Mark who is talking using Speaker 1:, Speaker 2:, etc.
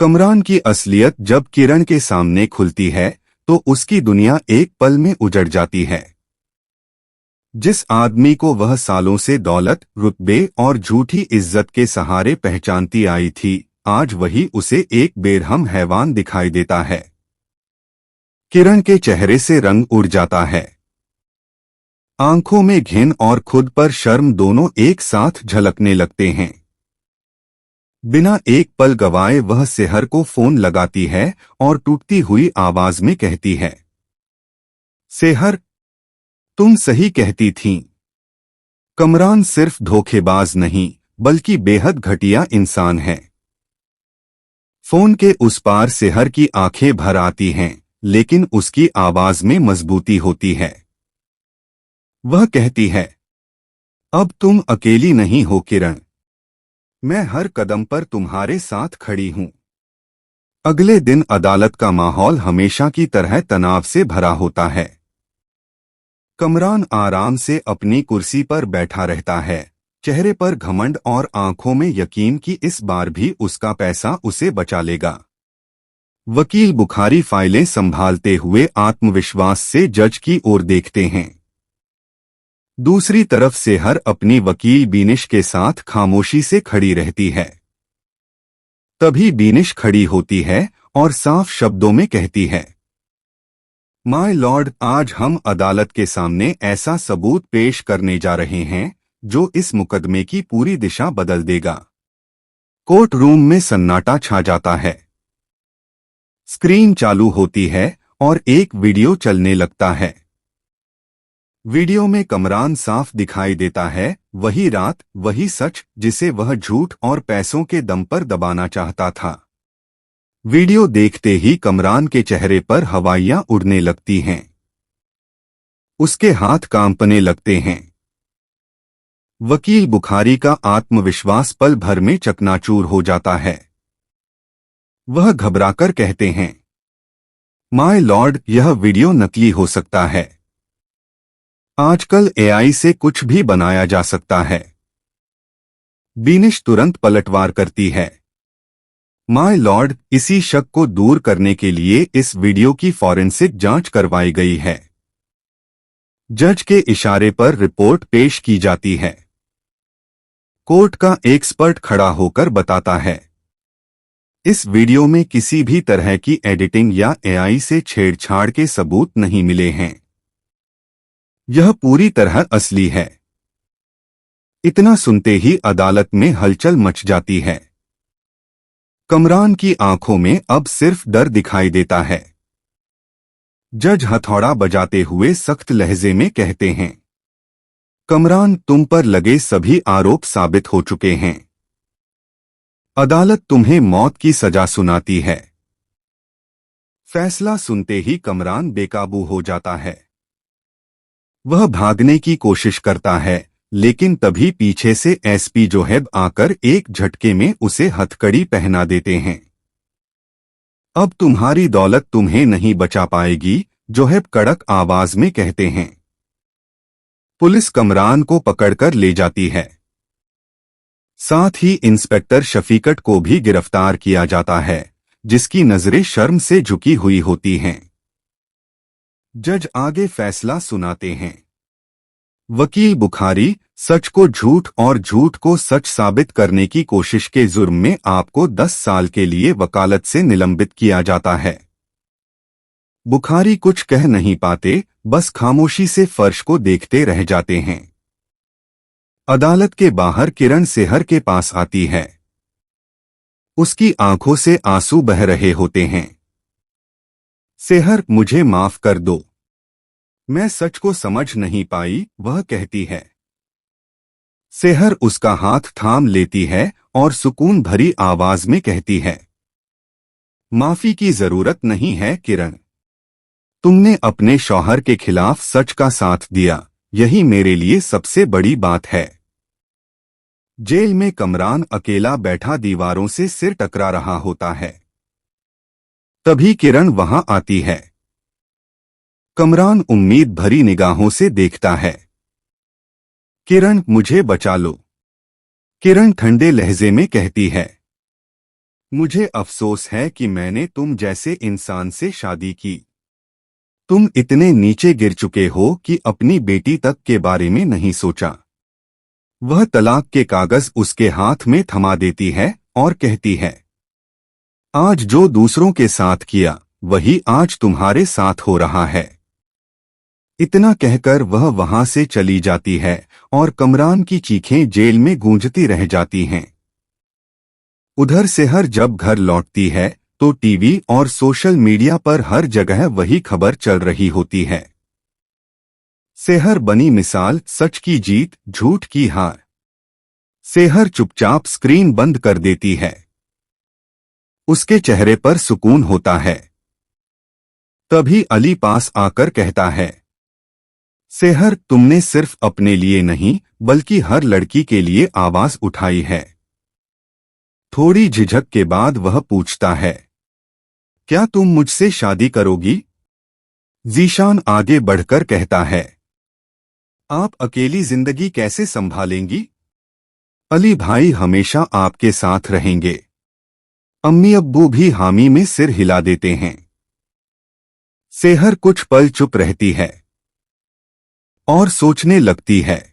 Speaker 1: कमरान की असलियत जब किरण के सामने खुलती है तो उसकी दुनिया एक पल में उजड़ जाती है। जिस आदमी को वह सालों से दौलत, रुतबे और झूठी इज्जत के सहारे पहचानती आई थी, आज वही उसे एक बेरहम हैवान दिखाई देता है। किरण के चेहरे से रंग उड़ जाता है। आंखों में घिन और खुद पर शर्म दोनों एक साथ झलकने लगते हैं। बिना एक पल गवाए वह सेहर को फोन लगाती है और टूटती हुई आवाज में कहती है, सेहर, तुम सही कहती थीं। कमरान सिर्फ धोखेबाज नहीं बल्कि बेहद घटिया इंसान है। फोन के उस पार सेहर की आंखें भर आती हैं, लेकिन उसकी आवाज में मजबूती होती है। वह कहती है, अब तुम अकेली नहीं हो किरण, मैं हर कदम पर तुम्हारे साथ खड़ी हूं। अगले दिन अदालत का माहौल हमेशा की तरह तनाव से भरा होता है। कमरान आराम से अपनी कुर्सी पर बैठा रहता है, चेहरे पर घमंड और आंखों में यकीन कि इस बार भी उसका पैसा उसे बचा लेगा। वकील बुखारी फाइलें संभालते हुए आत्मविश्वास से जज की ओर देखते हैं। दूसरी तरफ सेहर अपनी वकील बीनिश के साथ खामोशी से खड़ी रहती है। तभी बीनिश खड़ी होती है और साफ शब्दों में कहती है, माय लॉर्ड, आज हम अदालत के सामने ऐसा सबूत पेश करने जा रहे हैं जो इस मुकदमे की पूरी दिशा बदल देगा। कोर्ट रूम में सन्नाटा छा जाता है। स्क्रीन चालू होती है और एक वीडियो चलने लगता है। वीडियो में कमरान साफ दिखाई देता है, वही रात, वही सच जिसे वह झूठ और पैसों के दम पर दबाना चाहता था। वीडियो देखते ही कमरान के चेहरे पर हवाइयां उड़ने लगती हैं। उसके हाथ कांपने लगते हैं। वकील बुखारी का आत्मविश्वास पल भर में चकनाचूर हो जाता है। वह घबराकर कहते हैं, माय लॉर्ड, यह वीडियो नकली हो सकता है। आजकल एआई से कुछ भी बनाया जा सकता है। बीनिश तुरंत पलटवार करती है, माय लॉर्ड, इसी शक को दूर करने के लिए इस वीडियो की फॉरेंसिक जांच करवाई गई है। जज के इशारे पर रिपोर्ट पेश की जाती है। कोर्ट का एक्सपर्ट खड़ा होकर बताता है, इस वीडियो में किसी भी तरह की एडिटिंग या एआई से छेड़छाड़ के सबूत नहीं मिले हैं। यह पूरी तरह असली है। इतना सुनते ही अदालत में हलचल मच जाती है। कमरान की आंखों में अब सिर्फ डर दिखाई देता है। जज हथौड़ा बजाते हुए सख्त लहजे में कहते हैं, कमरान, तुम पर लगे सभी आरोप साबित हो चुके हैं। अदालत तुम्हें मौत की सजा सुनाती है। फैसला सुनते ही कमरान बेकाबू हो जाता है। वह भागने की कोशिश करता है, लेकिन तभी पीछे से एसपी जोहेब आकर एक झटके में उसे हथकड़ी पहना देते हैं। अब तुम्हारी दौलत तुम्हें नहीं बचा पाएगी, जोहेब कड़क आवाज में कहते हैं। पुलिस कमरान को पकड़कर ले जाती है। साथ ही इंस्पेक्टर शफीकत को भी गिरफ्तार किया जाता है, जिसकी नजरें शर्म से झुकी हुई होती हैं। जज आगे फैसला सुनाते हैं। वकील बुखारी, सच को झूठ और झूठ को सच साबित करने की कोशिश के जुर्म में आपको 10 साल के लिए वकालत से निलंबित किया जाता है। बुखारी कुछ कह नहीं पाते, बस खामोशी से फर्श को देखते रह जाते हैं। अदालत के बाहर किरण सेहर के पास आती है। उसकी आंखों से आंसू बह रहे होते हैं। सेहर, मुझे माफ कर दो, मैं सच को समझ नहीं पाई, वह कहती है। सेहर उसका हाथ थाम लेती है और सुकून भरी आवाज में कहती है, माफी की जरूरत नहीं है किरण। तुमने अपने शौहर के खिलाफ सच का साथ दिया, यही मेरे लिए सबसे बड़ी बात है। जेल में कमरान अकेला बैठा दीवारों से सिर टकरा रहा होता है। तभी किरण वहां आती है। कमरान उम्मीद भरी निगाहों से देखता है। किरण, मुझे बचा लो, किरण ठंडे लहजे में कहती है। मुझे अफसोस है कि मैंने तुम जैसे इंसान से शादी की। तुम इतने नीचे गिर चुके हो कि अपनी बेटी तक के बारे में नहीं सोचा। वह तलाक के कागज उसके हाथ में थमा देती है और कहती है, आज जो दूसरों के साथ किया वही आज तुम्हारे साथ हो रहा है। इतना कहकर वह वहां से चली जाती है और कमरान की चीखें जेल में गूंजती रह जाती हैं। उधर सेहर जब घर लौटती है तो टीवी और सोशल मीडिया पर हर जगह वही खबर चल रही होती है। सेहर बनी मिसाल, सच की जीत, झूठ की हार। सेहर चुपचाप स्क्रीन बंद कर देती है। उसके चेहरे पर सुकून होता है। तभी अली पास आकर कहता है, सेहर, तुमने सिर्फ अपने लिए नहीं बल्कि हर लड़की के लिए आवाज उठाई है। थोड़ी झिझक के बाद वह पूछता है, क्या तुम मुझसे शादी करोगी? जीशान आगे बढ़कर कहता है, आप अकेली जिंदगी कैसे संभालेंगी? अली भाई हमेशा आपके साथ रहेंगे। अम्मी अब्बू भी हामी में सिर हिला देते हैं। सेहर कुछ पल चुप रहती है और सोचने लगती है।